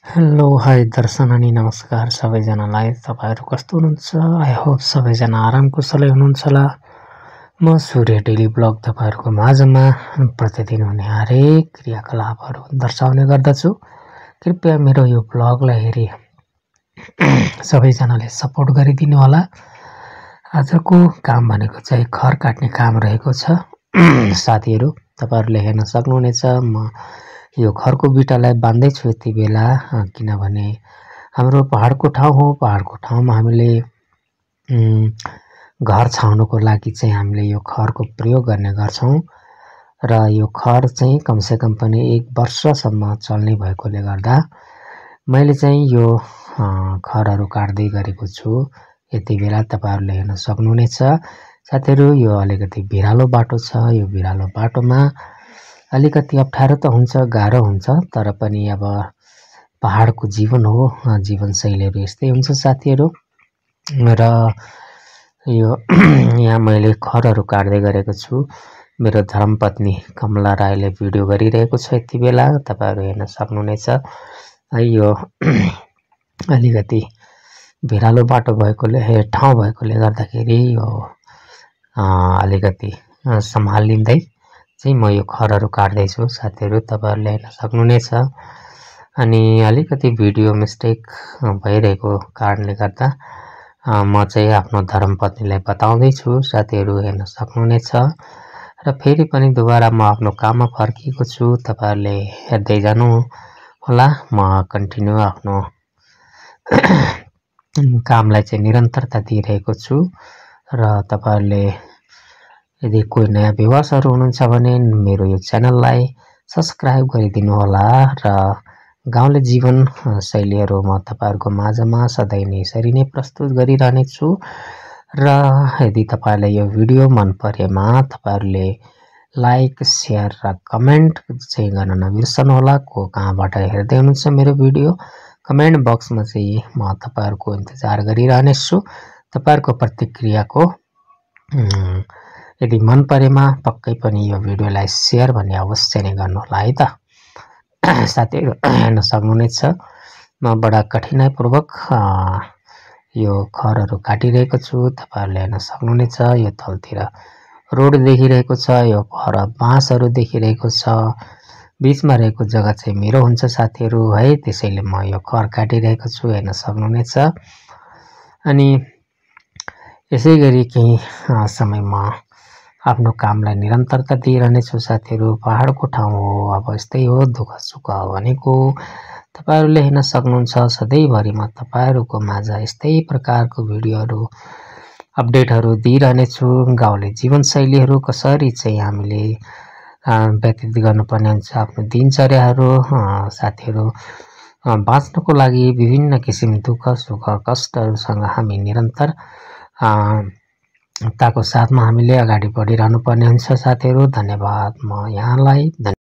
Hello hi दर्शन अनि नमस्कार सबैजनालाई। तपाईहरु कस्तो हुनुहुन्छ? आई होप सबैजना आराम कुशलै हुनुहुन्छ होला। म सूर्य डेली ब्लग तपाईहरुको माझमा प्रतिदिन हुने हरेक क्रियाकलापहरु दर्शाउने गर्दछु। कृपया मेरो यो ब्लगलाई हेरी सबैजनाले सपोर्ट गरिदिनु होला। आजको काम भनेको चाहिँ खर काट्ने काम रहेको छ। साथीहरु तपाईहरुले हेर्न सक्नुहुनेछ म यो खरको बिटालाई बान्दै छु यति बेला, किनभने हाम्रो पहाडको ठाउँ हो। पहाडको ठाउँमा हामीले घर छाउनको लागि चाहिँ हामीले यो खरको प्रयोग गर्ने गर्छौं र यो खर चाहिँ कमसेकम पनि 1 वर्षसम्म चल्ने भएकोले गर्दा मैले चाहिँ यो खरहरू काट्दै गरेको छु। यति बेला तपाईहरुले हेर्न सक्नुहुनेछ। साथीहरु यो अलिकति भिरालो बाटो छ। यो भिरालो बाटोमा अलिकति अप्ठ्यारो त हुन्छ, गाह्रो हुन्छ, तर पनि अब पहाडको जीवन हो, जीवनशैलीहरु यस्तै हुन्छ साथीहरु। र यो यहाँ मैले खरहरू काट्दै गरेको छु। मेरो धर्मपत्नी कमला राईले भिडियो गरिरहेको छ यति बेला, तपाईहरु हेर्न सक्नुहुनेछ। यो अलिकति भिरालो बाटो भएकोले ठाउँ भएकोले गर्दाखेरि यो अलिकति सम्हालिँदै चाहिँ म यो खरहरू काट्दै छु साथीहरु, तपाईहरुले हेर्न सक्नुहुनेछ। अनि अलिकति भिडियो मिस्टेक भइरहेको कारणले गर्दा म चाहिँ आफ्नो धर्मपत्नीलाई बताउँदै छु, साथीहरु हेर्न सक्नुहुनेछ। र फेरि पनि दोबारा म आफ्नो काममा फर्किएको छु, तपाईहरुले हेर्दै जानु होला। म कन्टिन्यू आफ्नो कामलाई चाहिँ निरन्तरता दिइरहेको छु र तपाईहरुले यदि कोही नयाँ भ्युअर्सहरु हुनुहुन्छ भने मेरो यो च्यानललाई सब्स्क्राइब गरिदिनु होला। र गाउँले जीवन शैलीहरु म तपाईहरुको माझमा सधैं नै यसरी नै प्रस्तुत गरिरहने छु। र यदि तपाईलाई यो भिडियो मन परेमा तपाईहरुले लाइक, शेयर र कमेन्ट चाहिँ गर्न नबिर्सनु होला। को कहाँबाट हेर्दै हुनुहुन्छ मेरो भिडियो कमेन्ट बक्समा चाहिँ म तपाईहरुको इन्तजार गरिरहने छु। तपाईहरुको प्रतिक्रियाको यदि मन परेमा पक्कै पनि यो भिडियोलाई शेयर भने अवश्य नै गर्नु होला है त। साथीहरु हेर्न सक्नुहुनेछ म बडा कठिनाइपूर्वक यो खरहरू काटिरहेको छु, तपाईहरुले हेर्न सक्नुहुनेछ। यो तलतिर रोड देखिरहेको छ, यो पर बाँसहरू देखिरहेको छ, बीचमा रहेको जग्गा चाहिँ मेरो हुन्छ साथीहरु है, त्यसैले म यो खर काटिरहेको छु, हेर्न सक्नुहुनेछ। अनि यसैगरी केही समयमा आफ्नो कामलाई निरन्तरता दिइरहने छु साथीहरु। पहाडको ठाउँ हो, अब यस्तै हो, दुःख सुख भनेको तपाईहरुले हेर्न सक्नुहुन्छ। सधैँभरि म तपाईहरुको माझ यस्तै प्रकारको भिडियोहरू अपडेटहरू दिइरहने छु। गाउँले जीवनशैलीहरु कसरी चाहिँ हामीले व्यतीत गर्नुपर्ने हुन्छ, आफ्नो दिनचर्याहरू साथीहरु बाँच्नको लागि विभिन्न किसिम दुःख सुख कष्टहरुसँग हामी निरन्तर ताको साथमा हामीले अगाडि बढिरहनु पर्ने हुन्छ साथीहरु। धन्यवाद म यहाँलाई।